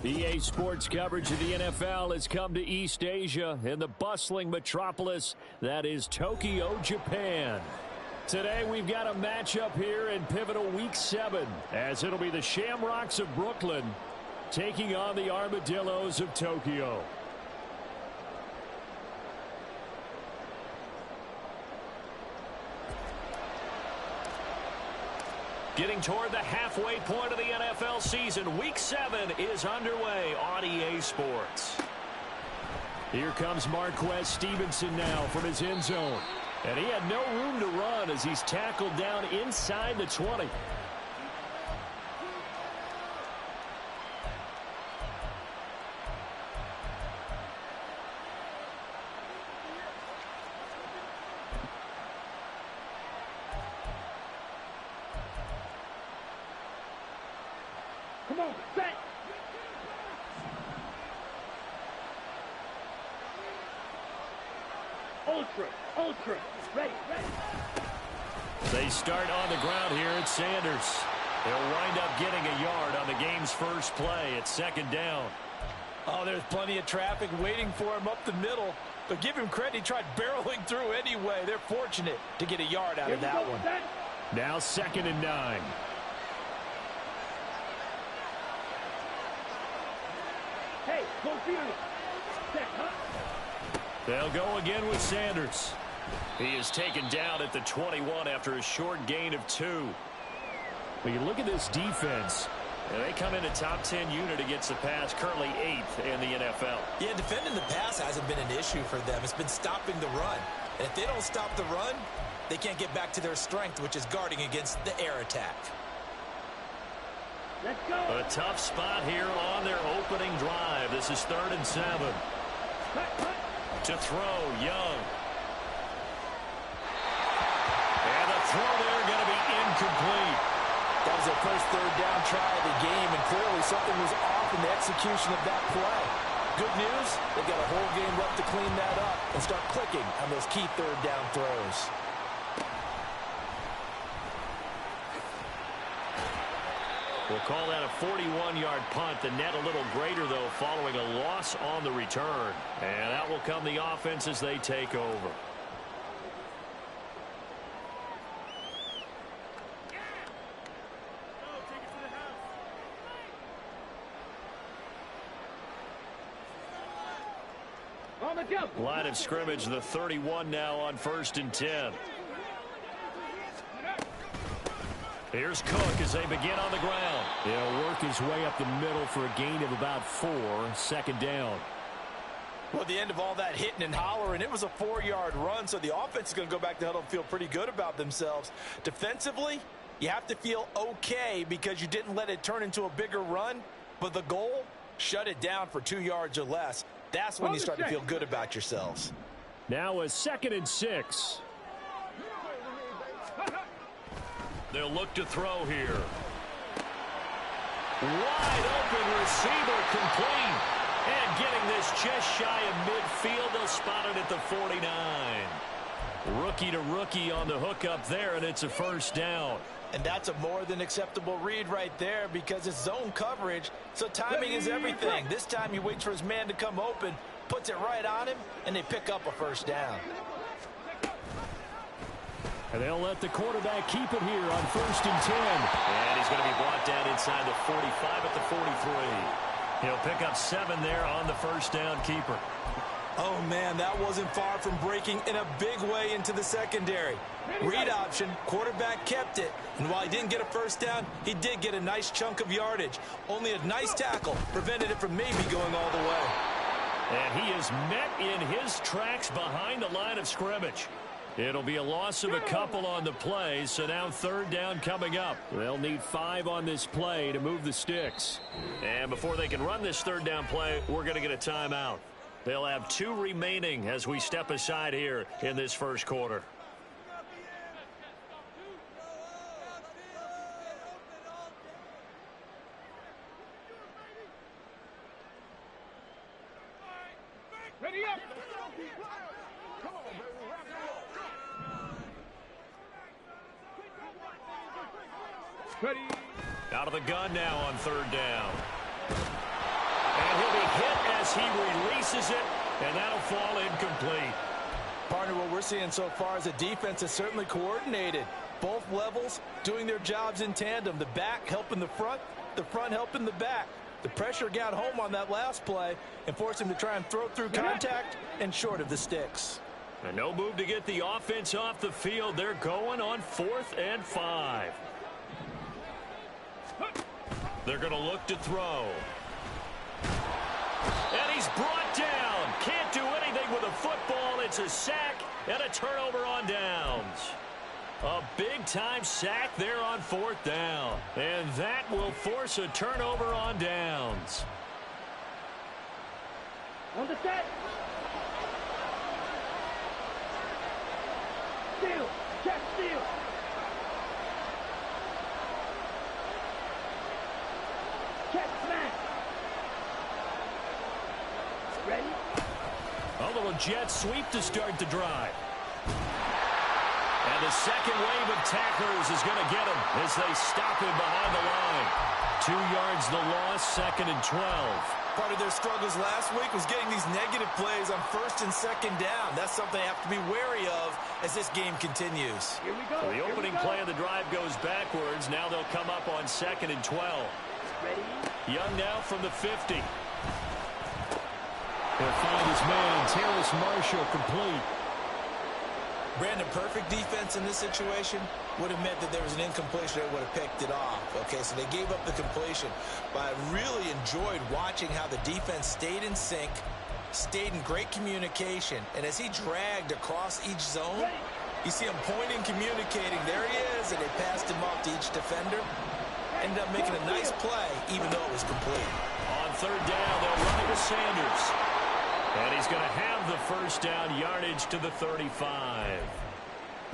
EA Sports coverage of the NFL has come to East Asia in the bustling metropolis that is Tokyo, Japan. Today we've got a matchup here in pivotal Week 7 as it'll be the Shamrocks of Brooklyn taking on the Armadillos of Tokyo. Getting toward the halfway point of the NFL season, Week 7 is underway on EA Sports. Here comes Marquez Stevenson now from his end zone. And he had no room to run as he's tackled down inside the 20. Come on, set. Ultra, ready. They start on the ground here at Sanders. They'll wind up getting a yard on the game's first play at second down. Oh, there's plenty of traffic waiting for him up the middle. But give him credit, he tried barreling through anyway. They're fortunate to get a yard out of that one. Now 2nd and 9. Hey, go field. Set, huh? They'll go again with Sanders. He is taken down at the 21 after a short gain of 2. When you look at this defense, they come in a top 10 unit against the pass, currently 8th in the NFL. Yeah, defending the pass hasn't been an issue for them. It's been stopping the run. And if they don't stop the run, they can't get back to their strength, which is guarding against the air attack. Let's go. A tough spot here on their opening drive. This is 3rd and 7. Cut. To throw, Young. And the throw there going to be incomplete. That was their first 3rd down try of the game, and clearly something was off in the execution of that play. Good news, they've got a whole game left to clean that up and start clicking on those key 3rd down throws. We'll call that a 41-yard punt. The net a little greater, though, following a loss on the return. And out will come the offense as they take over. On the jump. Line of scrimmage, the 31 now on 1st and 10. Here's Cook as they begin on the ground. He'll work his way up the middle for a gain of about 4, 2nd down. Well, at the end of all that hitting and hollering, it was a 4-yard run, so the offense is going to go back to huddle and feel pretty good about themselves. Defensively, you have to feel okay because you didn't let it turn into a bigger run, but the goal, shut it down for 2 yards or less. That's when you start to feel good about yourselves. Now a 2nd and 6. They'll look to throw here. Wide open receiver complete. And getting this just shy of midfield, they'll spot it at the 49. Rookie to rookie on the hookup there, and it's a 1st down. And that's a more than acceptable read right there because it's zone coverage, so timing is everything. This time he waits for his man to come open, puts it right on him, and they pick up a 1st down. And they'll let the quarterback keep it here on 1st and 10. And he's going to be brought down inside the 45 at the 43. He'll pick up 7 there on the 1st down keeper. Oh, man, that wasn't far from breaking in a big way into the secondary. Read option, quarterback kept it. And while he didn't get a 1st down, he did get a nice chunk of yardage. Only a nice tackle prevented it from maybe going all the way. And he is met in his tracks behind the line of scrimmage. It'll be a loss of a couple on the play, so now 3rd down coming up. They'll need 5 on this play to move the sticks. And before they can run this 3rd down play, we're going to get a timeout. They'll have 2 remaining as we step aside here in this 1st quarter. Ready up. Come on, baby. Rock and roll. Ready. Out of the gun now on third down. And he'll be hit as he releases it, and that'll fall incomplete. Partner, what we're seeing so far is the defense is certainly coordinated. Both levels doing their jobs in tandem. The back helping the front helping the back. The pressure got home on that last play and forced him to try and throw through contact and short of the sticks. And no move to get the offense off the field. They're going on 4th and 5. They're going to look to throw. And he's brought down. Can't do anything with a football. It's a sack and a turnover on downs. A big-time sack there on 4th down. And that will force a turnover on downs. On the set. Steal. Check steal. Check smash. Ready? A little jet sweep to start the drive. And the second wave of tacklers is going to get him as they stop him behind the line. 2 yards the loss, 2nd and 12. Part of their struggles last week was getting these negative plays on 1st and 2nd down. That's something they have to be wary of as this game continues. Here we go. So the opening play of the drive goes backwards. Now they'll come up on 2nd and 12. Ready? Young now from the 50. He'll find his man, Terrace Marshall, complete. Brandon, perfect defense in this situation would have meant that there was an incompletion that would have picked it off. Okay, so they gave up the completion. But I really enjoyed watching how the defense stayed in sync, stayed in great communication, and as he dragged across each zone, you see him pointing, communicating. There he is, and they passed him off to each defender. Ended up making a nice play, even though it was complete. On 3rd down, they'll run it with Sanders. And he's going to have the 1st down yardage to the 35.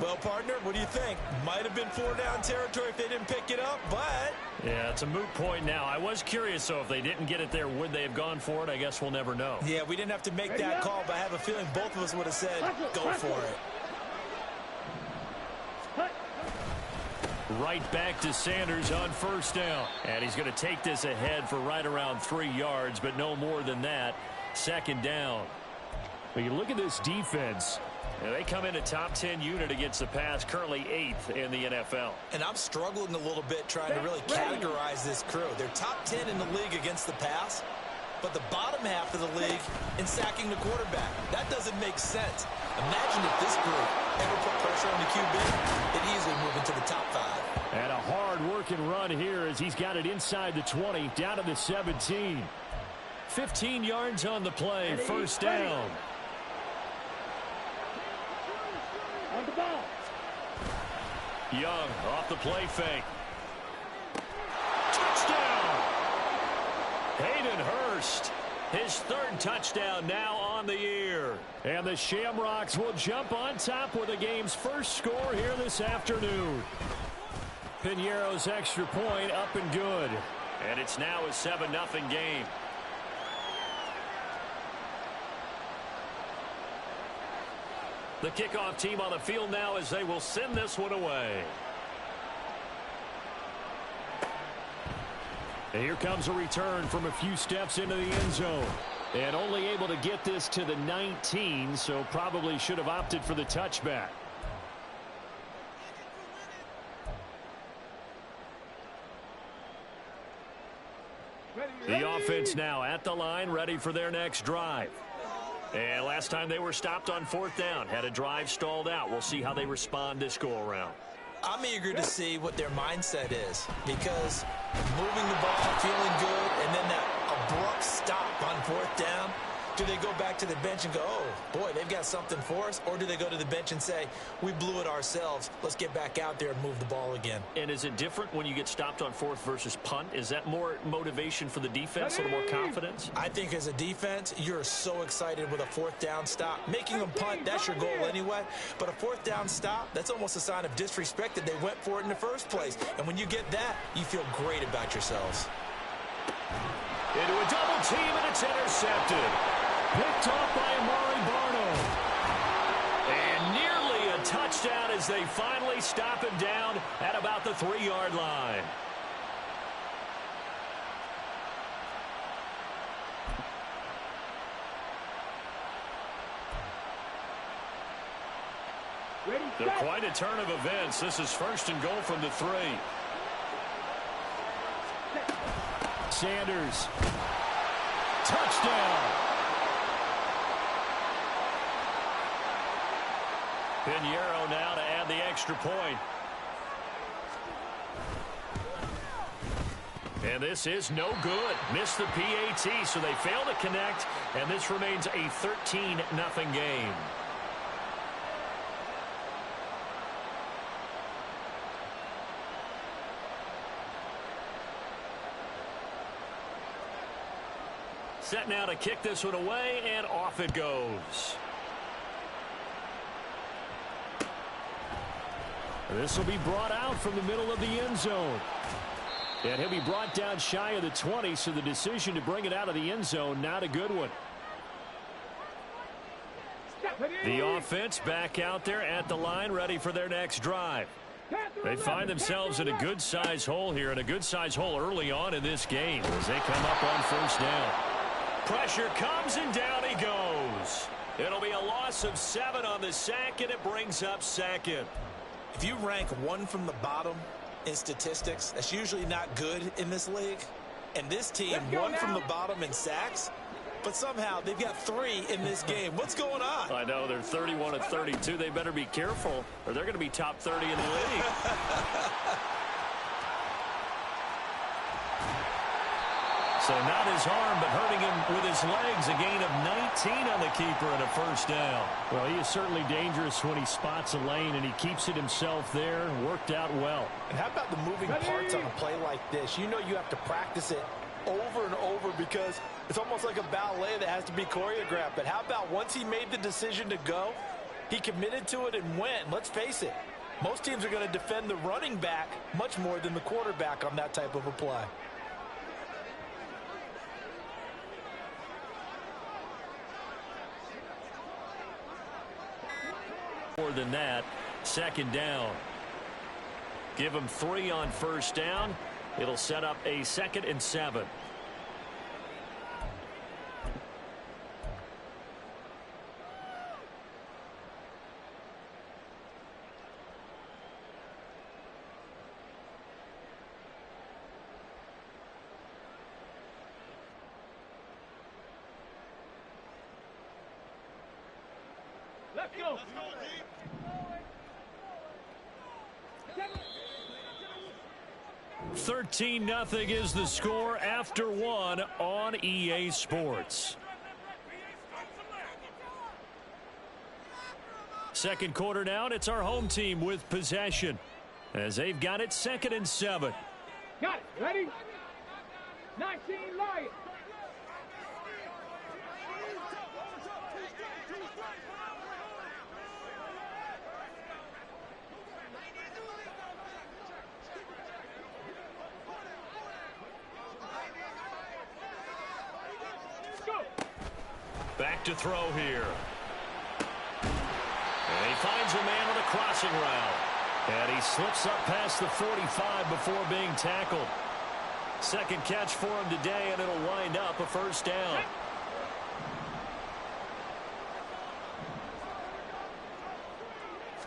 Well, partner, what do you think? Might have been 4-down territory if they didn't pick it up, but... Yeah, it's a moot point now. I was curious, so if they didn't get it there, would they have gone for it? I guess we'll never know. Yeah, we didn't have to make that call, but I have a feeling both of us would have said, go for it. Right back to Sanders on 1st down. And he's going to take this ahead for right around 3 yards, but no more than that. 2nd down. When you look at this defense, they come in a top 10 unit against the pass, currently 8th in the NFL. And I'm struggling a little bit trying to really categorize this crew. They're top 10 in the league against the pass, but the bottom half of the league in sacking the quarterback. That doesn't make sense. Imagine if this group ever put pressure on the QB, they'd easily move into the top 5. And a hard-working run here as he's got it inside the 20, down to the 17. 15 yards on the play, 1st down. On the ball. Young off the play fake. Touchdown! Hayden Hurst, his 3rd touchdown now on the year. And the Shamrocks will jump on top with the game's 1st score here this afternoon. Piñeiro's extra point up and good. And it's now a 7-0 game. The kickoff team on the field now as they will send this one away. And here comes a return from a few steps into the end zone. And only able to get this to the 19, so probably should have opted for the touchback. The offense now at the line, ready for their next drive. And last time they were stopped on 4th down, had a drive stalled out. We'll see how they respond this go-around. I'm eager to see what their mindset is, because moving the ball, feeling good, and then that abrupt stop on 4th down, do they go back to the bench and go, oh, boy, they've got something for us? Or do they go to the bench and say, we blew it ourselves, let's get back out there and move the ball again? And is it different when you get stopped on 4th versus punt? Is that more motivation for the defense, a little more confidence? I think as a defense, you're so excited with a 4th down stop. Making them punt, that's your goal anyway. But a 4th down stop, that's almost a sign of disrespect that they went for it in the first place. And when you get that, you feel great about yourselves. Into a double team, and it's intercepted. Picked off by as they finally stop him down at about the 3-yard line. Ready, Quite a turn of events. This is 1st and goal from the 3. Sanders. Touchdown. Pinheiro now to add the extra point. And this is no good. Missed the PAT, so they fail to connect, and this remains a 13-0 game. Set now to kick this one away, and off it goes. This will be brought out from the middle of the end zone. And he'll be brought down shy of the 20, so the decision to bring it out of the end zone, not a good one. The offense back out there at the line, ready for their next drive. They find themselves in a good-sized hole here, and a good-sized hole early on in this game as they come up on 1st down. Pressure comes, and down he goes. It'll be a loss of 7 on the sack, and it brings up 2nd. If you rank 1 from the bottom in statistics, that's usually not good in this league. And this team, 1 from the bottom in sacks, but somehow they've got 3 in this game. What's going on? I know, they're 31 and 32. They better be careful, or they're going to be top 30 in the league. So not his arm, but hurting him with his legs. A gain of 19 on the keeper and a 1st down. Well, he is certainly dangerous when he spots a lane, and he keeps it himself there. Worked out well. And how about the moving parts on a play like this? You know you have to practice it over and over because it's almost like a ballet that has to be choreographed. But how about once he made the decision to go, he committed to it and went. Let's face it, most teams are going to defend the running back much more than the quarterback on that type of a play. More than that, 2nd down. Give him 3 on 1st down. It'll set up a 2nd and 7. Let's go. 13-0 is the score after 1 on EA Sports. 2nd quarter down. It's our home team with possession as they've got it 2nd and 7. Got it. Ready? 19 Lions. Back to throw here. And he finds a man on the crossing route. And he slips up past the 45 before being tackled. 2nd catch for him today, and it'll wind up a 1st down.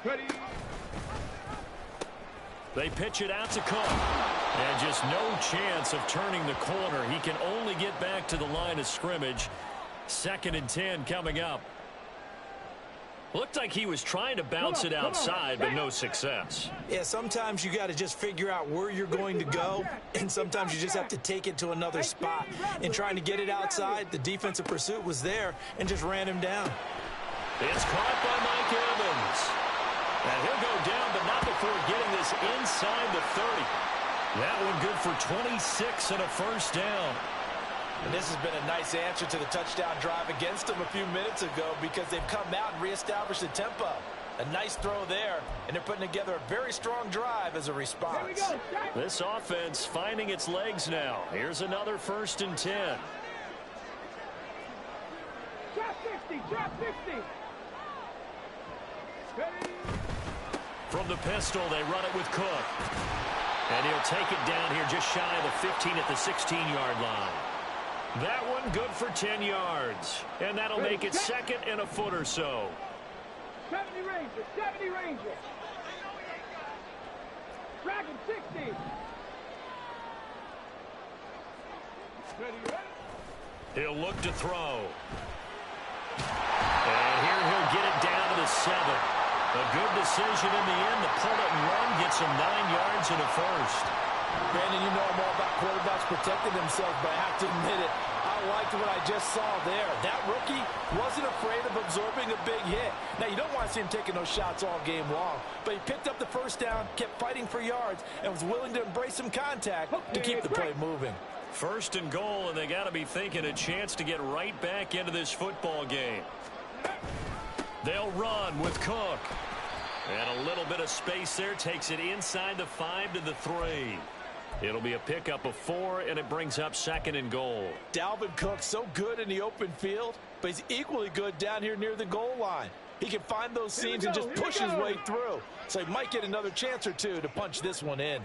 Ready. They pitch it out to Cook. And just no chance of turning the corner. He can only get back to the line of scrimmage. 2nd and 10 coming up. Looked like he was trying to bounce it outside, but no success. Yeah, sometimes you got to just figure out where you're going to go, and sometimes you just have to take it to another spot. In trying to get it outside, the defensive pursuit was there and just ran him down. It's caught by Mike Evans. And he'll go down, but not before getting this inside the 30. That one good for 26 and a 1st down. And this has been a nice answer to the touchdown drive against them a few minutes ago because they've come out and reestablished the tempo. A nice throw there, and they're putting together a very strong drive as a response. This offense finding its legs now. Here's another 1st and 10. Drop 50, drop 50. Ready. From the pistol, they run it with Cook. And he'll take it down here just shy of the 15 at the 16-yard line. That one good for 10 yards. And that'll make it second and a foot or so. 70 Rangers, 70 Rangers. Dragon 60. He'll look to throw. And here he'll get it down to the 7. A good decision in the end to pull it and run, gets him 9 yards and a first. Brandon, you know I'm all about quarterbacks protecting themselves, but I have to admit it, I liked what I just saw there. That rookie wasn't afraid of absorbing a big hit. Now, you don't want to see him taking those shots all game long, but he picked up the first down, kept fighting for yards, and was willing to embrace some contact to keep the play moving. First and goal, and they got to be thinking a chance to get right back into this football game. They'll run with Cook. And a little bit of space there takes it inside the 5 to the 3. It'll be a pickup of 4, and it brings up second and goal. Dalvin Cook so good in the open field, but he's equally good down here near the goal line. He can find those seams and just push his way through. So he might get another chance or two to punch this one in.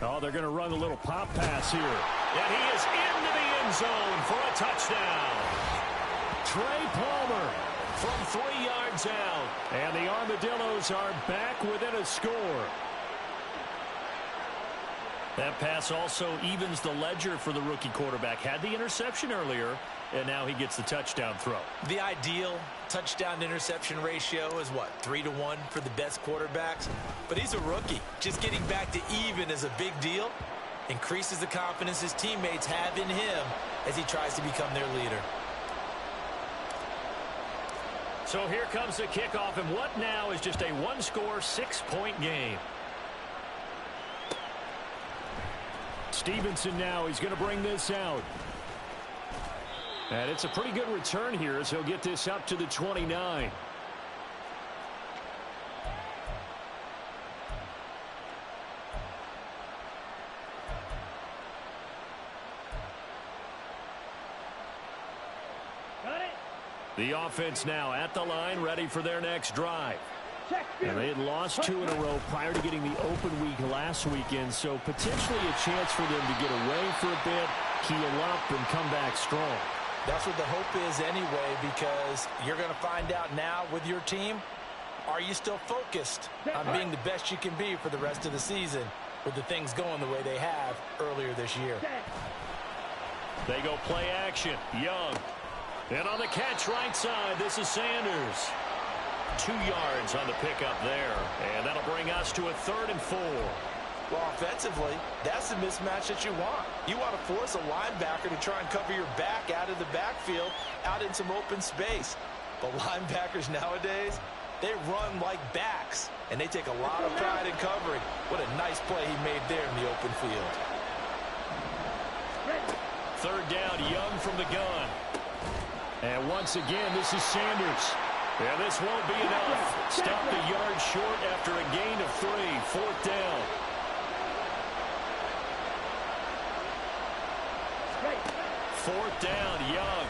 Oh, they're going to run a little pop pass here. And he is into the end zone for a touchdown. Trey Palmer from 3 yards out. And the Armadillos are back within a score. That pass also evens the ledger for the rookie quarterback. Had the interception earlier, and now he gets the touchdown throw. The ideal touchdown-interception ratio is, what, 3-to-1 for the best quarterbacks? But he's a rookie. Just getting back to even is a big deal. Increases the confidence his teammates have in him as he tries to become their leader. So here comes the kickoff, and what now is just a one-score, 6-point game. Stevenson now, he's going to bring this out. And it's a pretty good return here as he'll get this up to the 29. The offense now at the line, ready for their next drive. And they had lost 2 in a row prior to getting the open week last weekend, so potentially a chance for them to get away for a bit, heal up, and come back strong. That's what the hope is anyway, because you're going to find out now with your team, are you still focused on being the best you can be for the rest of the season with the things going the way they have earlier this year? They go play action. Young. And on the catch right side, this is Sanders. 2 yards on the pickup there. And that'll bring us to a 3rd and 4. Well, offensively, that's the mismatch that you want. You want to force a linebacker to try and cover your back out of the backfield, out in some open space. But linebackers nowadays, they run like backs, and they take a lot of pride in covering. What a nice play he made there in the open field. 3rd down, Young from the gun. And once again, this is Sanders. Yeah, this won't be enough. Stop the yard short after a gain of 3. 4th down. Fourth down, Young.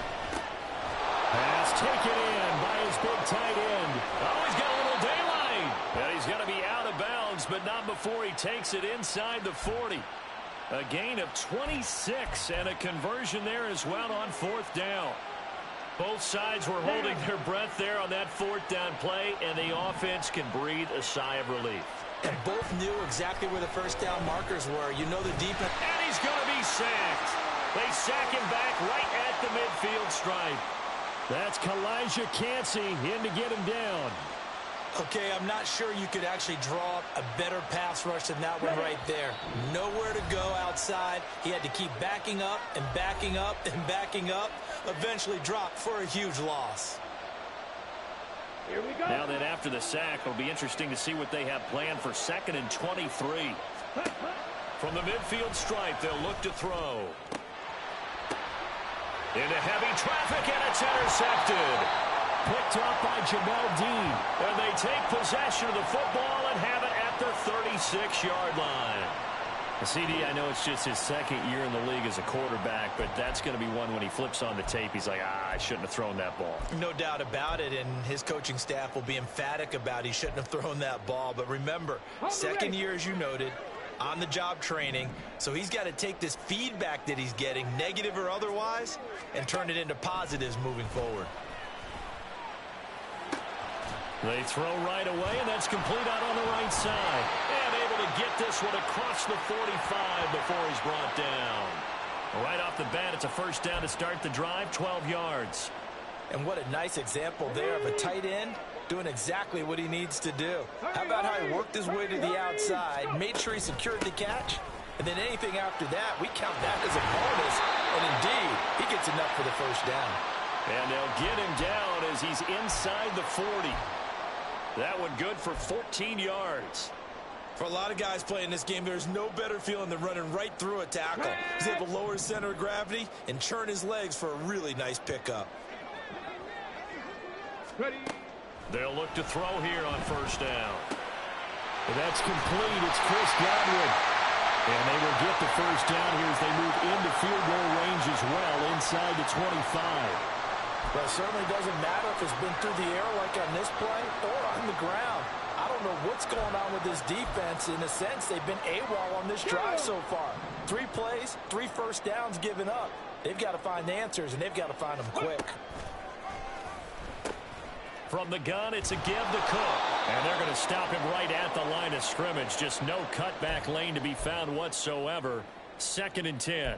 Pass taken in by his big tight end. Oh, he's got a little daylight. And he's going to be out of bounds, but not before he takes it inside the 40. A gain of 26 and a conversion there as well on 4th down. Both sides were holding their breath there on that 4th down play, and the offense can breathe a sigh of relief. And both knew exactly where the first down markers were. You know the defense. And he's going to be sacked. They sack him back right at the midfield stripe. That's Kalijah Kancey in to get him down. Okay, I'm not sure you could actually draw up a better pass rush than that one right there. Nowhere to go outside. He had to keep backing up and backing up and backing up. Eventually dropped for a huge loss. Here we go. Now that after the sack, it'll be interesting to see what they have planned for 2nd and 23. From the midfield stripe, they'll look to throw. Into heavy traffic, and it's intercepted. Picked up by Jamel Dean. And they take possession of the football and have it at the 36-yard line. CD, I know it's just his second year in the league as a quarterback, but that's going to be one when he flips on the tape, he's like, I shouldn't have thrown that ball. No doubt about it, and his coaching staff will be emphatic about he shouldn't have thrown that ball. But remember, second year, as you noted, on-the-job training, so he's got to take this feedback that he's getting, negative or otherwise, and turn it into positives moving forward. They throw right away, and that's complete out on the right side. And able to get this one across the 45 before he's brought down. Right off the bat, it's a first down to start the drive, 12 yards. And what a nice example there of a tight end doing exactly what he needs to do. How about how he worked his way to the outside, made sure he secured the catch, and then anything after that, we count that as a bonus. And indeed, he gets enough for the first down. And they'll get him down as he's inside the 40. That one good for 14 yards. For a lot of guys playing this game, there's no better feeling than running right through a tackle. He's able to lower his center of gravity and churn his legs for a really nice pickup. Ready. They'll look to throw here on first down. And that's complete. It's Chris Godwin. And they will get the first down here as they move into field goal range as well, inside the 25. Well, it certainly doesn't matter if it's been through the air like on this play or on the ground. I don't know what's going on with this defense. In a sense, they've been AWOL on this drive so far. 3 plays, 3 first downs given up. They've got to find answers, and they've got to find them quick. From the gun, it's a give to Cook. And they're going to stop him right at the line of scrimmage. Just no cutback lane to be found whatsoever. 2nd and 10.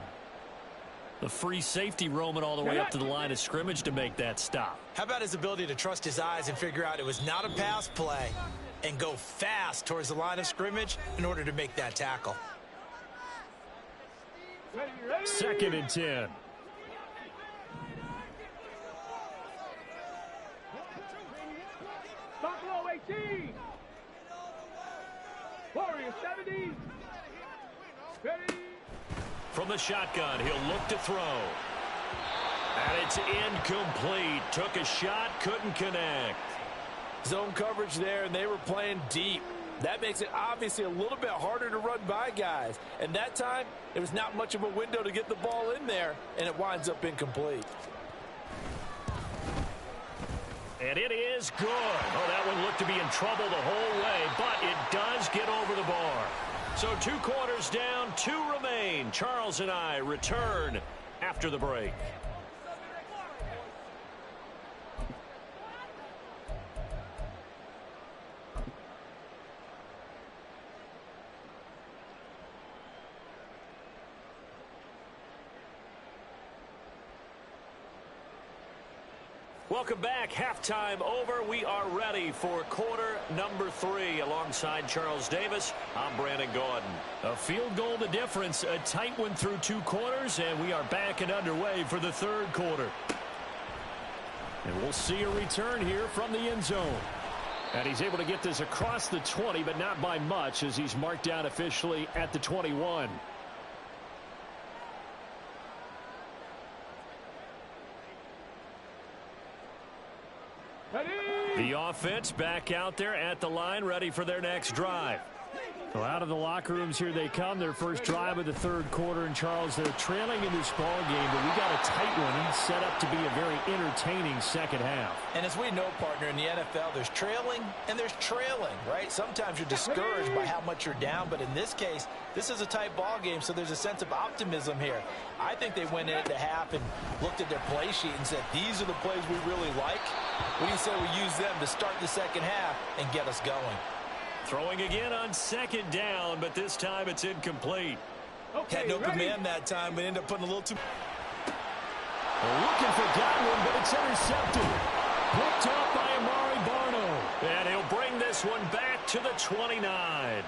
The free safety roaming all the way up to the line of scrimmage to make that stop. How about his ability to trust his eyes and figure out it was not a pass play and go fast towards the line of scrimmage in order to make that tackle. 2nd and 10. Buffalo 18. Warriors 70. Ready. From the shotgun, he'll look to throw. And it's incomplete. Took a shot, couldn't connect. Zone coverage there, and they were playing deep. That makes it obviously a little bit harder to run by guys. And that time, there was not much of a window to get the ball in there, and it winds up incomplete. And it is good. Oh, that one looked to be in trouble the whole way, but it does get over the bar. So 2 quarters down, 2 remain. Charles and I return after the break. Welcome back. Halftime over. We are ready for quarter number 3. Alongside Charles Davis, I'm Brandon Gaudin. A field goal the difference. A tight one through 2 quarters, and we are back and underway for the 3rd quarter. And we'll see a return here from the end zone. And he's able to get this across the 20, but not by much, as he's marked down officially at the 21. The offense back out there at the line, ready for their next drive. Well, out of the locker rooms here they come. Their first drive of the 3rd quarter. And Charles, they're trailing in this ball game, but we got a tight one set up to be a very entertaining second half. And as we know, partner, in the NFL, there's trailing and there's trailing, right? Sometimes you're discouraged by how much you're down, but in this case, this is a tight ball game, so there's a sense of optimism here. I think they went into half and looked at their play sheet and said, these are the plays we really like. What do you say we use them to start the second half and get us going? Throwing again on 2nd down, but this time it's incomplete. Okay, had no command that time, but ended up putting a little too... Looking for Godwin, but it's intercepted. Picked up by Amari Barno. And he'll bring this one back to the 29.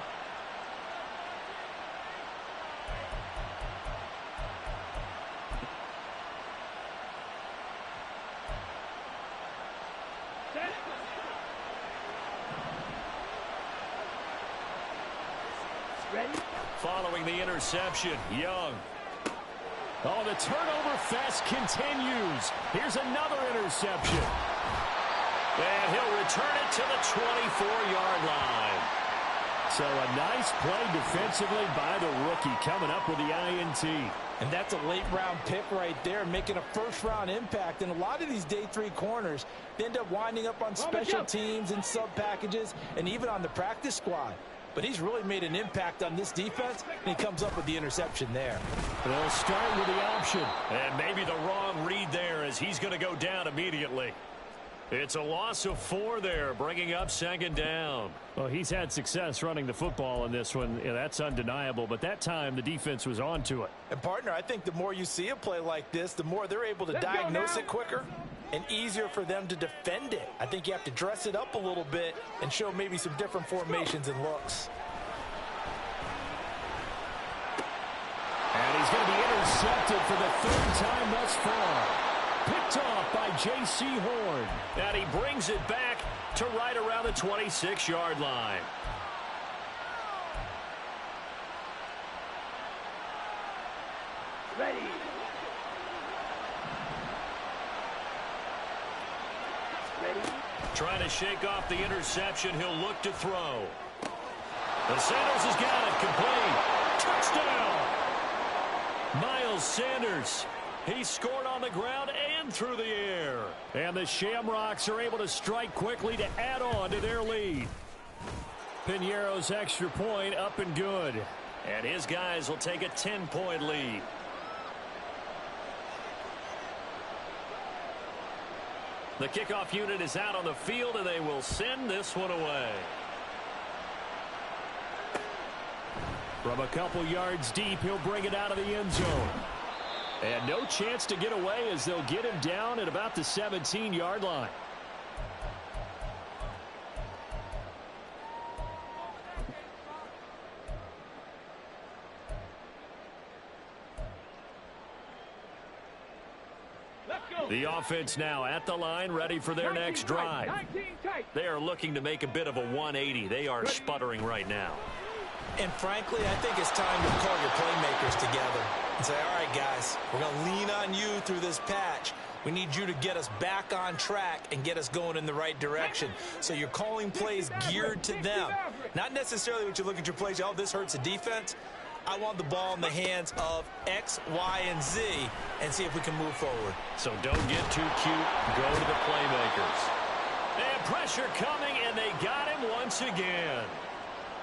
Following the interception, Young. Oh, the turnover fest continues. Here's another interception. And he'll return it to the 24-yard line. So a nice play defensively by the rookie coming up with the INT. And that's a late-round pick right there, making a first-round impact. And a lot of these day 3 corners, they end up winding up on special teams and sub-packages and even on the practice squad. But he's really made an impact on this defense, and he comes up with the interception there. They'll start with the option. And maybe the wrong read there as he's going to go down immediately. It's a loss of 4 there, bringing up 2nd down. Well, he's had success running the football in this one. Yeah, that's undeniable, but that time the defense was on to it. And, partner, I think the more you see a play like this, the more they're able to diagnose it quicker and easier for them to defend it. I think you have to dress it up a little bit and show maybe some different formations and looks. And he's going to be intercepted for the 3rd time thus far. Picked off by J.C. Horn. And he brings it back to right around the 26-yard line. Ready. Trying to shake off the interception. He'll look to throw. And Sanders has got it. Complete. Touchdown. Miles Sanders. He scored on the ground and through the air. And the Shamrocks are able to strike quickly to add on to their lead. Piñeiro's extra point up and good. And his guys will take a 10-point lead. The kickoff unit is out on the field, and they will send this one away. From a couple yards deep, he'll bring it out of the end zone. And no chance to get away as they'll get him down at about the 17-yard line. The offense now at the line, ready for their next drive. They are looking to make a bit of a 180. They are sputtering right now. And frankly, I think it's time to call your playmakers together and say, all right, guys, we're going to lean on you through this patch. We need you to get us back on track and get us going in the right direction. So you're calling plays geared to them. Not necessarily what you look at your plays, oh, this hurts the defense. I want the ball in the hands of X, Y, and Z and see if we can move forward. So don't get too cute. Go to the playmakers. And pressure coming, and they got him once again.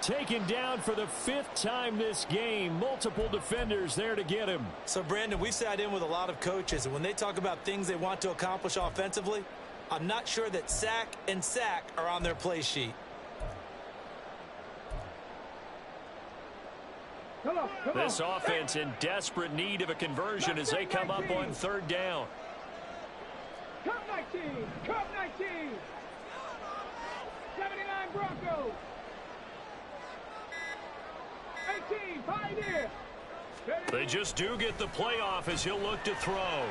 Taken down for the 5th time this game. Multiple defenders there to get him. So, Brandon, we've sat in with a lot of coaches, and when they talk about things they want to accomplish offensively, I'm not sure that sack and sack are on their play sheet. This offense in desperate need of a conversion as they come up on 3rd down. Come 19! Come 19! 79 Broncos! 18, Pioneer! They just do get the playoff as he'll look to throw.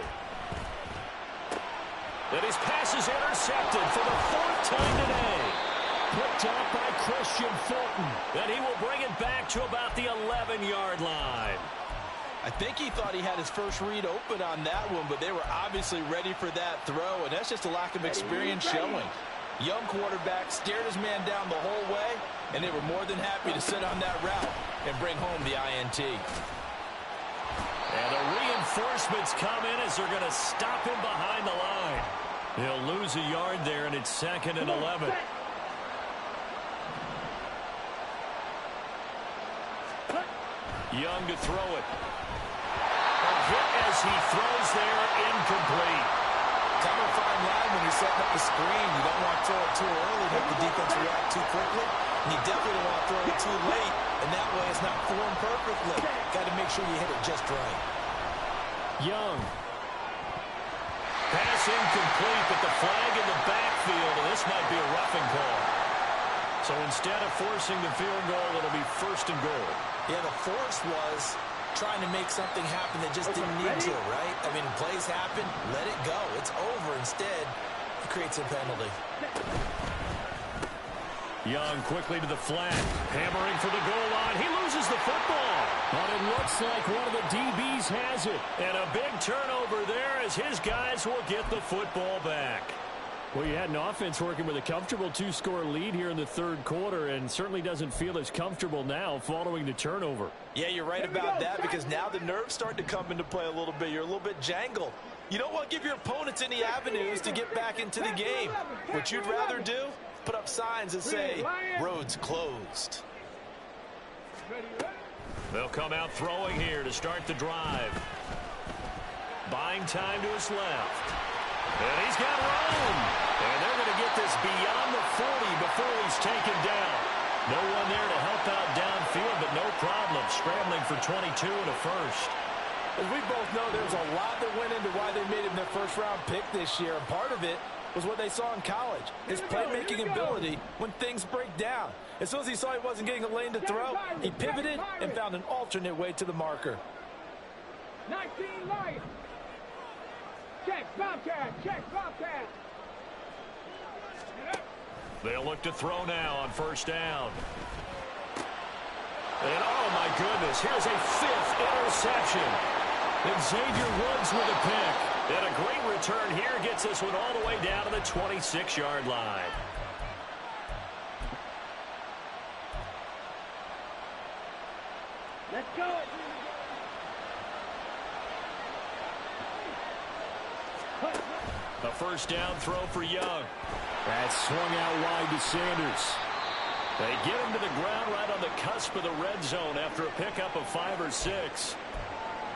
And his pass is intercepted for the 4th time today. Picked up by Christian Fulton. And he will bring it back to about the 11-yard line. I think he thought he had his first read open on that one, but they were obviously ready for that throw, and that's just a lack of experience showing. Young quarterback stared his man down the whole way, and they were more than happy to sit on that route and bring home the INT. And the reinforcements come in as they're going to stop him behind the line. He'll lose a yard there, and it's 2nd and 11. Young to throw it. A hit as he throws there, incomplete. Kind of a fine line when you're setting up a screen. You don't want to throw it too early, make the defense react too quickly. And you definitely don't want to throw it too late, and that way it's not formed perfectly. Got to make sure you hit it just right. Young. Pass incomplete, but the flag in the backfield, and this might be a roughing call. So instead of forcing the field goal, it'll be 1st and goal. Yeah, the force was trying to make something happen that just didn't need to, right? I mean, plays happen, let it go. It's over. Instead, it creates a penalty. Young quickly to the flat, hammering for the goal line. He loses the football, but it looks like one of the DBs has it. And a big turnover there as his guys will get the football back. Well, you had an offense working with a comfortable 2-score lead here in the third quarter and certainly doesn't feel as comfortable now following the turnover. Yeah, you're right about that because now the nerves start to come into play a little bit. You're a little bit jangled. You don't want to give your opponents any avenues to get back into the game. What you'd rather do, put up signs that say, roads closed. They'll come out throwing here to start the drive. Buying time to his left. And he's got room. And they're going to get this beyond the 40 before he's taken down. No one there to help out downfield, but no problem. Scrambling for 22 and a first. As we both know, there's a lot that went into why they made him their first-round pick this year. And part of it was what they saw in college, his playmaking ability when things break down. As soon as he saw he wasn't getting a lane to throw, he pivoted and found an alternate way to the marker. 19 Lions. Check, Bobcat, check, Bobcat. They'll look to throw now on first down. And oh my goodness, here's a 5th interception. And Xavier Woods with a pick. And a great return here gets this one all the way down to the 26-yard line. Let's go. A first down throw for Young. That's swung out wide to Sanders. They get him to the ground right on the cusp of the red zone after a pickup of 5 or 6.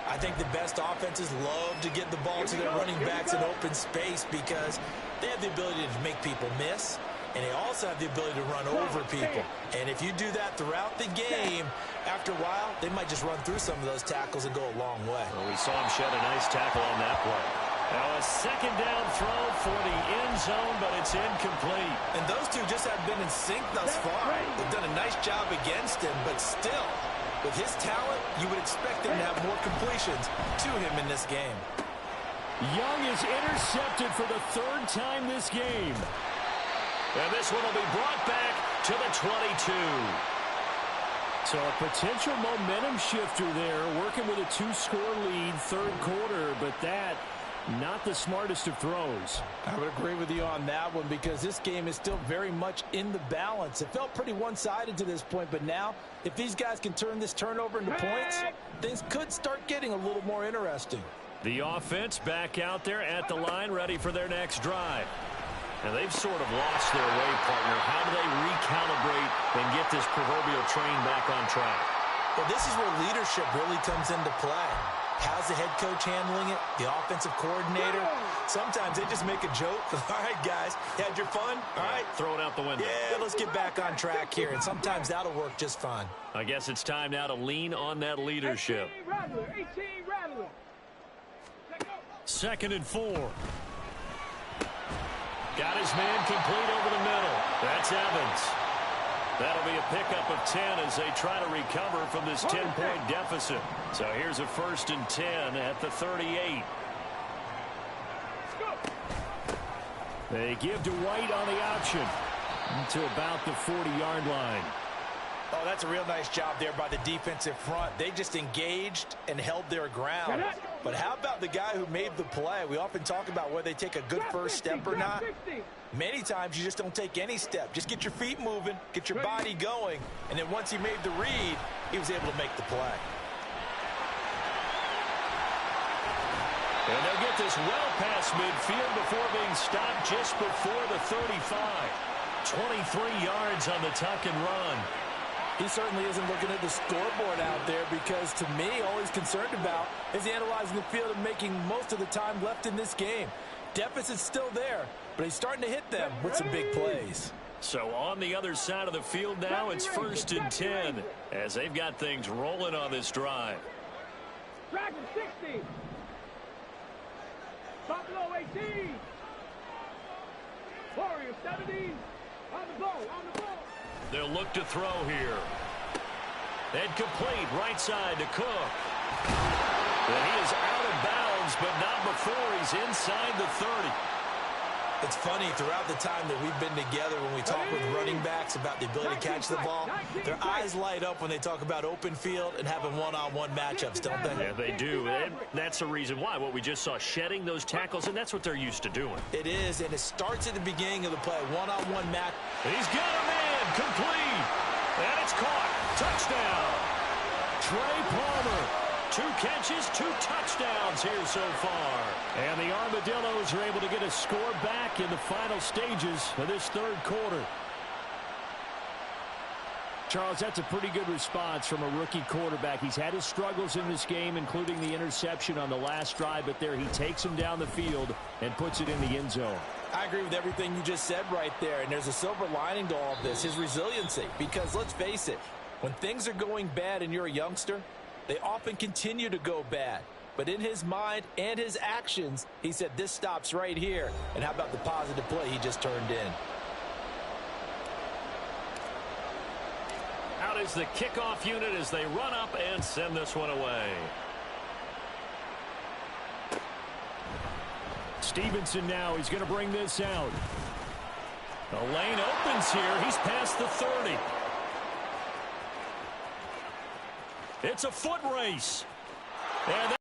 I think the best offenses love to get the ball to their running backs in open space because they have the ability to make people miss, and they also have the ability to run over people. And if you do that throughout the game, after a while, they might just run through some of those tackles and go a long way. Well, we saw him shed a nice tackle on that play. Now a second down throw for the end zone, but it's incomplete. And those two just haven't been in sync thus far. They've done a nice job against him, but still, with his talent, you would expect him to have more completions to him in this game. Young is intercepted for the 3rd time this game. And this one will be brought back to the 22. So a potential momentum shifter there, working with a 2-score lead, third quarter, but that not the smartest of throws. I would agree with you on that one because this game is still very much in the balance. It felt pretty one-sided to this point, but now if these guys can turn this turnover into points, things could start getting a little more interesting. The offense back out there at the line, ready for their next drive. And they've sort of lost their way, partner. How do they recalibrate and get this proverbial train back on track? Well, this is where leadership really comes into play. How's the head coach handling it? The offensive coordinator? Sometimes they just make a joke. All right, guys, you had your fun? All right. Throw it out the window. Yeah, let's get back on track here. And sometimes that'll work just fine. I guess it's time now to lean on that leadership. 18 Rattler. 2nd and 4. Got his man complete over the middle. That's Evans. That'll be a pickup of 10 as they try to recover from this 10-point deficit. So here's a 1st and 10 at the 38. They give to White on the option to about the 40-yard line. Oh, that's a real nice job there by the defensive front. They just engaged and held their ground. But how about the guy who made the play? We often talk about whether they take a good first step or not. Many times you just don't take any step. Just get your feet moving, get your body going, and then once he made the read, he was able to make the play. And they'll get this well past midfield before being stopped just before the 35. 23 yards on the tuck and run. He certainly isn't looking at the scoreboard out there because, to me, all he's concerned about is analyzing the field and making most of the time left in this game. Deficit's still there, but he's starting to hit them with some big plays. So on the other side of the field now, it's 1st and 10 as they've got things rolling on this drive. Dragon 60. Buffalo 18. Warrior 70. On the ball. They'll look to throw here. And complete right side to Cook. And he is out of bounds, but not before he's inside the 30. It's funny, throughout the time that we've been together, when we talk with running backs about the ability to catch the ball, their eyes light up when they talk about open field and having one-on-one matchups, don't they? Yeah, they do. And that's the reason why. What we just saw, shedding those tackles, and that's what they're used to doing. It is, and it starts at the beginning of the play. One-on-one match. He's got a man, complete. And it's caught. Touchdown. Trey Palmer. 2 catches, 2 touchdowns here so far. And the Armadillos are able to get a score back in the final stages of this third quarter. Charles, that's a pretty good response from a rookie quarterback. He's had his struggles in this game, including the interception on the last drive, but there he takes him down the field and puts it in the end zone. I agree with everything you just said right there, and there's a silver lining to all of this, his resiliency. Because let's face it, when things are going bad and you're a youngster, they often continue to go bad. But in his mind and his actions, he said, this stops right here. And how about the positive play he just turned in? Out is the kickoff unit as they run up and send this one away. Stevenson now, he's going to bring this out. The lane opens here. He's past the 30. It's a foot race. And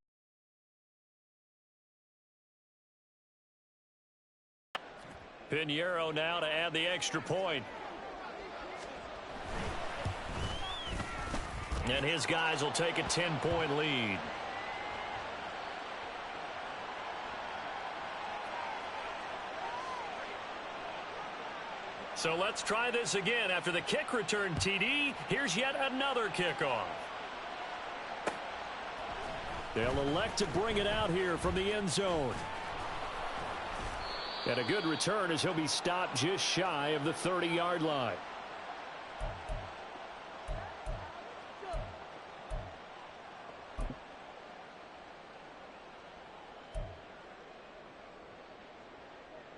Pinheiro now to add the extra point. And his guys will take a 10-point lead. So let's try this again. After the kick return TD, here's yet another kickoff. They'll elect to bring it out here from the end zone. And a good return as he'll be stopped just shy of the 30-yard line.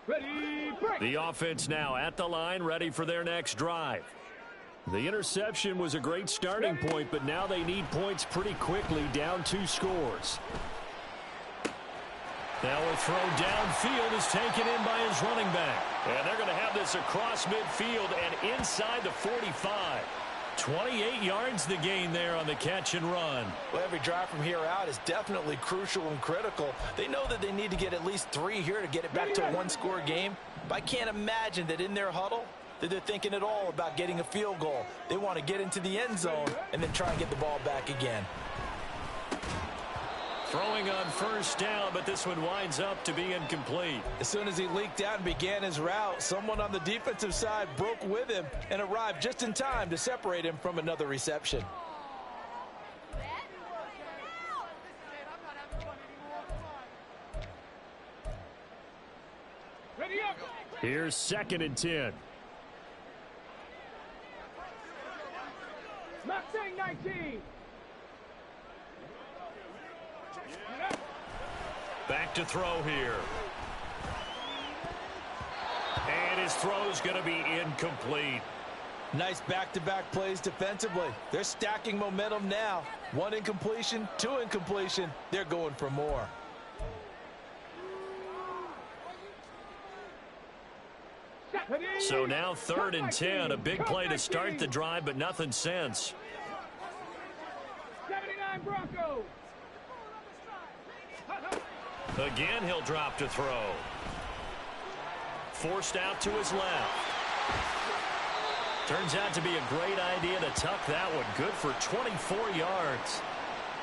Ready, break. The offense now at the line, ready for their next drive. The interception was a great starting point, but now they need points pretty quickly, down 2 scores. Now a throw downfield is taken in by his running back. And they're going to have this across midfield and inside the 45. 28 yards the gain there on the catch and run. Well, every drive from here out is definitely crucial and critical. They know that they need to get at least 3 here to get it back to a 1-score game. But I can't imagine that in their huddle that they're thinking at all about getting a field goal. They want to get into the end zone and then try and get the ball back again. Throwing on first down, but this one winds up to be incomplete. As soon as he leaked out and began his route, someone on the defensive side broke with him and arrived just in time to separate him from another reception. Ready up. Here's 2nd and 10. Mustang 19. Back to throw here. And his throw's going to be incomplete. Nice back-to-back plays defensively. They're stacking momentum now. 1 incompletion, 2 incompletion. They're going for more. So now 3rd and 10. A big play to start the drive, but nothing since. 79 Broncos. Again, he'll drop to throw. Forced out to his left. Turns out to be a great idea to tuck that one. Good for 24 yards.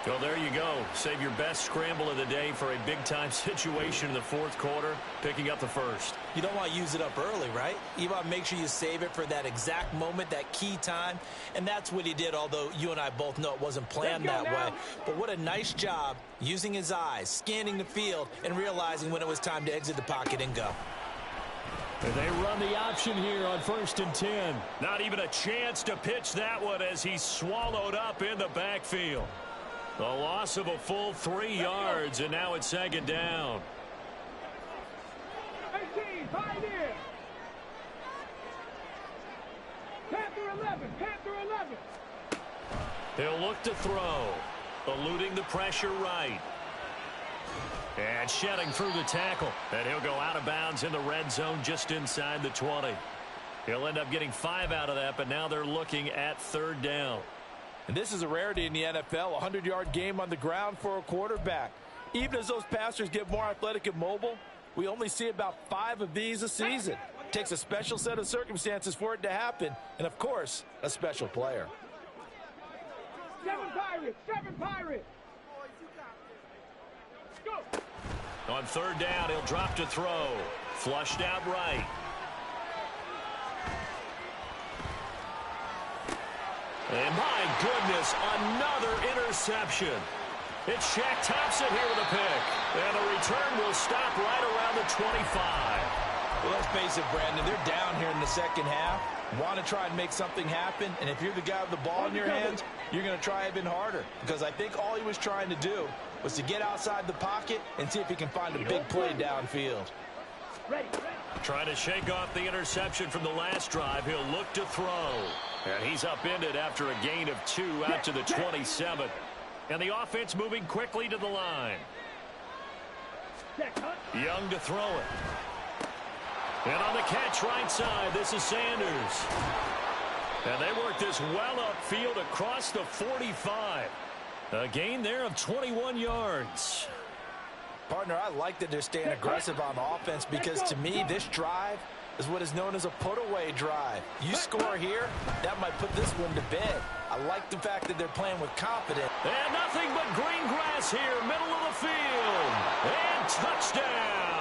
Well, there you go. Save your best scramble of the day for a big-time situation in the 4th quarter, picking up the first. You don't want to use it up early, right? You want to make sure you save it for that exact moment, that key time. And that's what he did, although you and I both know it wasn't planned that way. But what a nice job using his eyes, scanning the field, and realizing when it was time to exit the pocket and go. And they run the option here on 1st and 10. Not even a chance to pitch that one as he's swallowed up in the backfield. The loss of a full 3 yards, and now it's 2nd down. 18, find in. Panther 11, Panther 11. He'll look to throw, eluding the pressure right. And shedding through the tackle. And he'll go out of bounds in the red zone just inside the 20. He'll end up getting 5 out of that, but now they're looking at 3rd down. And this is a rarity in the NFL, a 100-yard game on the ground for a quarterback. Even as those passers get more athletic and mobile, we only see about 5 of these a season. It takes a special set of circumstances for it to happen, and of course, a special player. 7 Pirates! 7 Pirates! Go! On 3rd down, he'll drop to throw. Flushed out right. And my goodness, another interception. It's Shaq Thompson here with a pick. And the return will stop right around the 25. Well, let's face it, Brandon, they're down here in the second half. Want to try and make something happen, and if you're the guy with the ball in your hands, you're going to try even harder. Because I think all he was trying to do was to get outside the pocket and see if he can find a big play downfield. Ready. Trying to shake off the interception from the last drive. He'll look to throw. And he's upended after a gain of 2 out to the 27. And the offense moving quickly to the line. Young to throw it. And on the catch right side, this is Sanders. And they work this well upfield across the 45. A gain there of 21 yards. Partner, I like that they're staying aggressive on offense because to me, this drive is what is known as a put-away drive. You score here, that might put this one to bed. I like the fact that they're playing with confidence. And nothing but green grass here, middle of the field. And touchdown.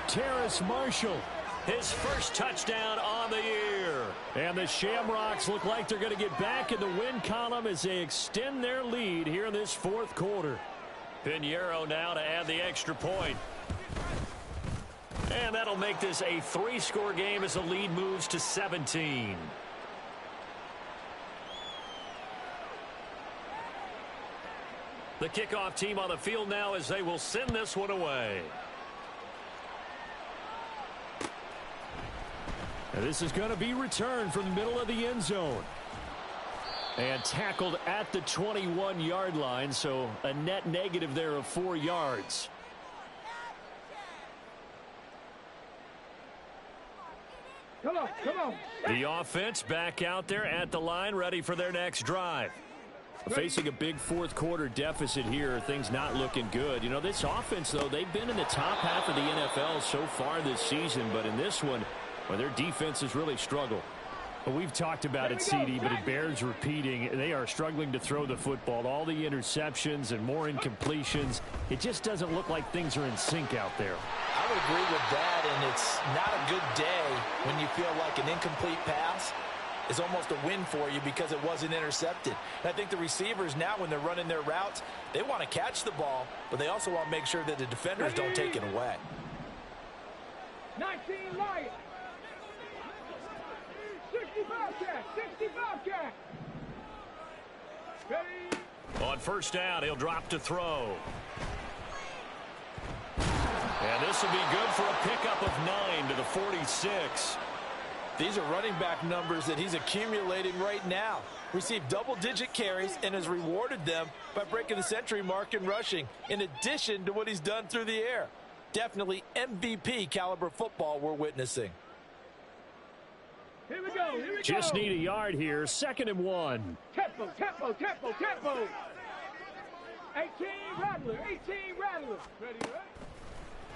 Terrace Marshall, his first touchdown on the year. And the Shamrocks look like they're going to get back in the win column as they extend their lead here in this 4th quarter. Pinheiro now to add the extra point. And that'll make this a 3-score game as the lead moves to 17. The kickoff team on the field now as they will send this one away. And this is going to be returned from the middle of the end zone. And tackled at the 21-yard line, so a net negative there of 4 yards. Come on, come on. The offense back out there at the line, ready for their next drive. Facing a big 4th quarter deficit here, things not looking good. You know, this offense, though, they've been in the top half of the NFL so far this season, but in this one, well, their defense has really struggled. Well, we've talked about it, CD, but it bears repeating. They are struggling to throw the football. All the interceptions and more incompletions. It just doesn't look like things are in sync out there. I would agree with that, and it's not a good day when you feel like an incomplete pass is almost a win for you because it wasn't intercepted. And I think the receivers now, when they're running their routes, they want to catch the ball, but they also want to make sure that the defenders don't take it away. 19 Lions. 65 cat. 65 cat. Ready. On 1st down, he'll drop to throw. And this will be good for a pickup of 9 to the 46. These are running back numbers that he's accumulating right now. Received double-digit carries and has rewarded them by breaking the century mark in rushing, in addition to what he's done through the air. Definitely MVP caliber football we're witnessing. Here we go. Here we go. Just need a yard here. 2nd and 1. Tempo, tempo, tempo, tempo. 18 Rattler, 18 Rattler. Ready, ready.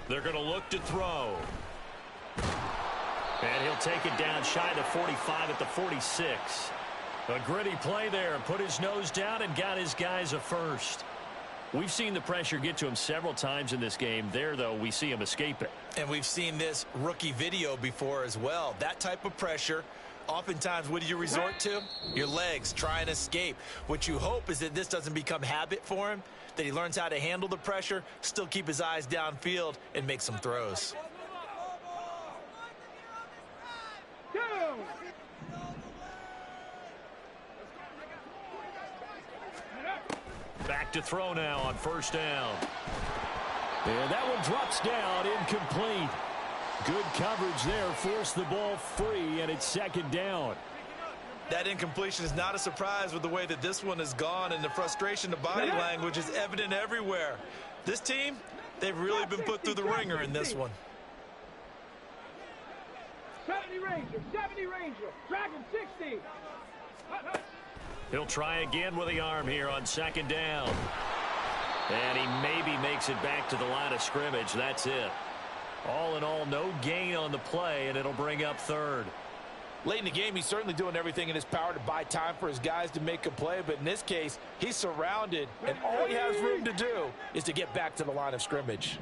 They're going to look to throw. And he'll take it down shy of the 45 at the 46. A gritty play there. Put his nose down and got his guys a first. We've seen the pressure get to him several times in this game. There, though, we see him escape it. And we've seen this rookie video before as well. That type of pressure, oftentimes, what do you resort to? Your legs, try and escape. What you hope is that this doesn't become habit for him, that he learns how to handle the pressure, still keep his eyes downfield, and make some throws. Go. Back to throw now on 1st down. And that one drops down, incomplete. Good coverage there, forced the ball free, and it's 2nd down. That incompletion is not a surprise with the way that this one has gone, and the frustration, the body language is evident everywhere. This team, they've really been put through the ringer in this one. 70 Ranger, 70 Ranger, Dragon 60. He'll try again with the arm here on second down. And he maybe makes it back to the line of scrimmage. That's it. All in all, no gain on the play, and it'll bring up third. Late in the game, he's certainly doing everything in his power to buy time for his guys to make a play. But in this case, he's surrounded, and all he has room to do is to get back to the line of scrimmage.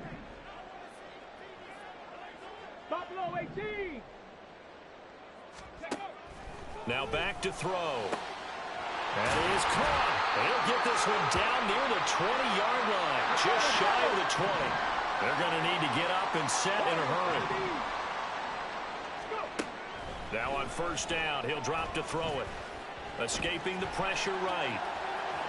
Buffalo 18. Now back to throw. That is caught. He'll get this one down near the 20-yard line, just shy of the 20. They're going to need to get up and set in a hurry. Now on first down, he'll drop to throw it. Escaping the pressure right.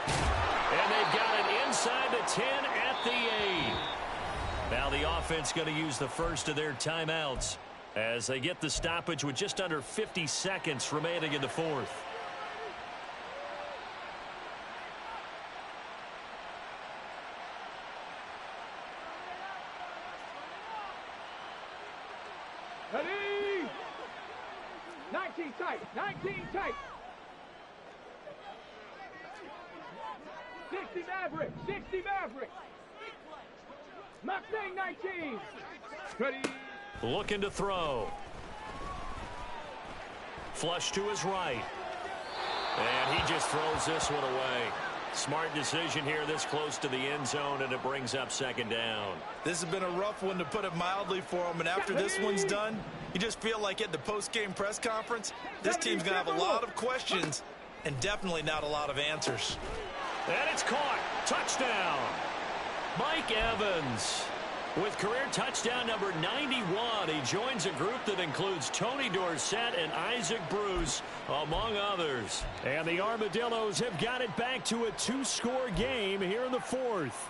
And they've got it inside the 10 at the 8. Now the offense going to use the first of their timeouts as they get the stoppage with just under 50 seconds remaining in the fourth. Ready? 19 tight, 19 tight. 60 Maverick, 60 Maverick. Mustang 19. Ready? Looking to throw. Flush to his right. And he just throws this one away. Smart decision here this close to the end zone, and it brings up second down. This has been a rough one, to put it mildly, for him. And after this one's done, you just feel like at the post-game press conference, this team's going to have a lot of questions and definitely not a lot of answers. And it's caught. Touchdown. Mike Evans with career touchdown number 91. He joins a group that includes Tony Dorsett and Isaac Bruce, among others. And the Armadillos have got it back to a 2-score game here in the fourth.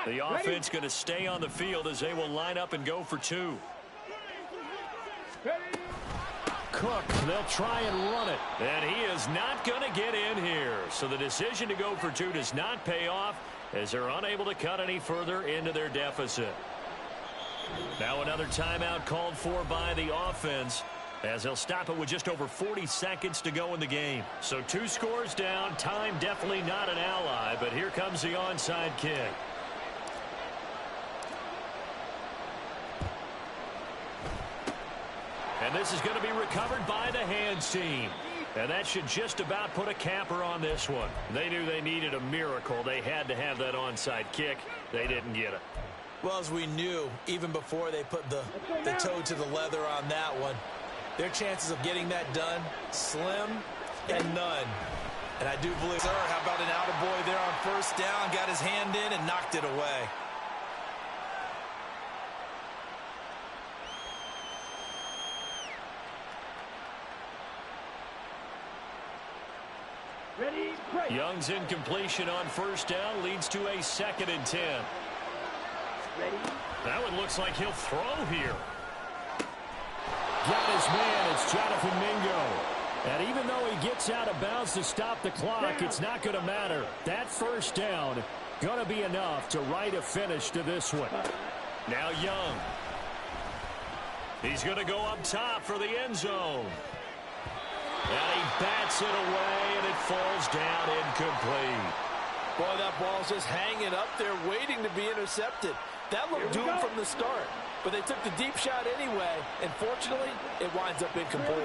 The offense going to stay on the field as they will line up and go for two. Cook, they'll try and run it. And he is not going to get in here. So the decision to go for two does not pay off as they're unable to cut any further into their deficit. Now another timeout called for by the offense as they'll stop it with just over 40 seconds to go in the game. So 2 scores down. Time definitely not an ally, but here comes the onside kick. And this is going to be recovered by the hands team. And that should just about put a capper on this one. They knew they needed a miracle. They had to have that onside kick. They didn't get it. Well, as we knew, even before they put the toe to the leather on that one, their chances of getting that done, slim and none. And I do believe, sir, how about an attaboy there on first down, got his hand in and knocked it away. Ready, break. Young's incompletion on first down leads to a 2nd and 10. Ready. That one looks like he'll throw here. Got his man. It's Jonathan Mingo. And even though he gets out of bounds to stop the clock, it's not going to matter. That first down going to be enough to write a finish to this one. Now Young. He's going to go up top for the end zone. And he bats it away, and it falls down incomplete. Boy, that ball's just hanging up there waiting to be intercepted. That looked doomed from the start, but they took the deep shot anyway, and fortunately, it winds up incomplete.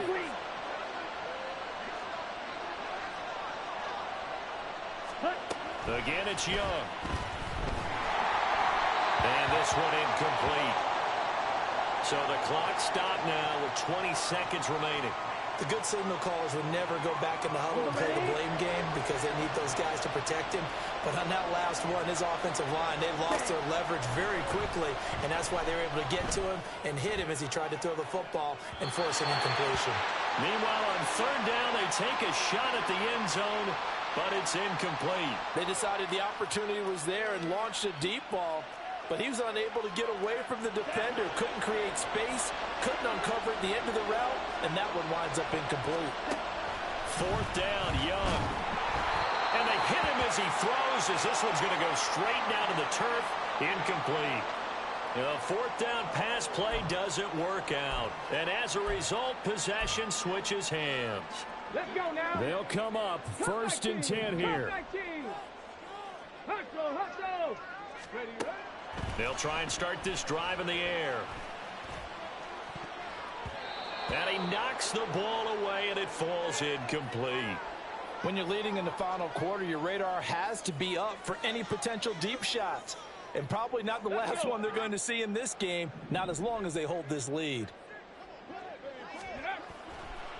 Again, it's Young. And this one incomplete. So the clock stopped now with 20 seconds remaining. The good signal callers would never go back in the huddle and play the blame game because they need those guys to protect him. But on that last one, his offensive line, they lost their leverage very quickly, and that's why they were able to get to him and hit him as he tried to throw the football and force an incompletion. Meanwhile, on third down, they take a shot at the end zone, but it's incomplete. They decided the opportunity was there and launched a deep ball, but he was unable to get away from the defender, couldn't create space, couldn't uncover at the end of the route, and that one winds up incomplete. 4th down, Young. And they hit him as he throws, as this one's going to go straight down to the turf. Incomplete. The 4th down pass play doesn't work out. And as a result, possession switches hands. Let's go now. They'll come up 1st and 10 here. Hustle, hustle. Ready, ready. They'll try and start this drive in the air. And he knocks the ball away, and it falls incomplete. When you're leading in the final quarter, your radar has to be up for any potential deep shots. And probably not the last one they're going to see in this game, not as long as they hold this lead.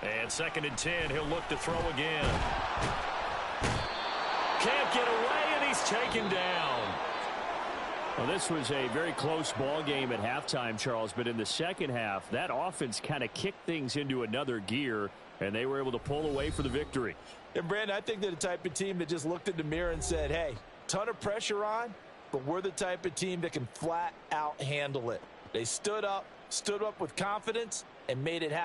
And 2nd and 10, he'll look to throw again. Can't get away, and he's taken down. Well, this was a very close ball game at halftime, Charles, but in the second half, that offense kind of kicked things into another gear, and they were able to pull away for the victory. And, Brandon, I think they're the type of team that just looked in the mirror and said, hey, ton of pressure on, but we're the type of team that can flat out handle it. They stood up with confidence, and made it happen.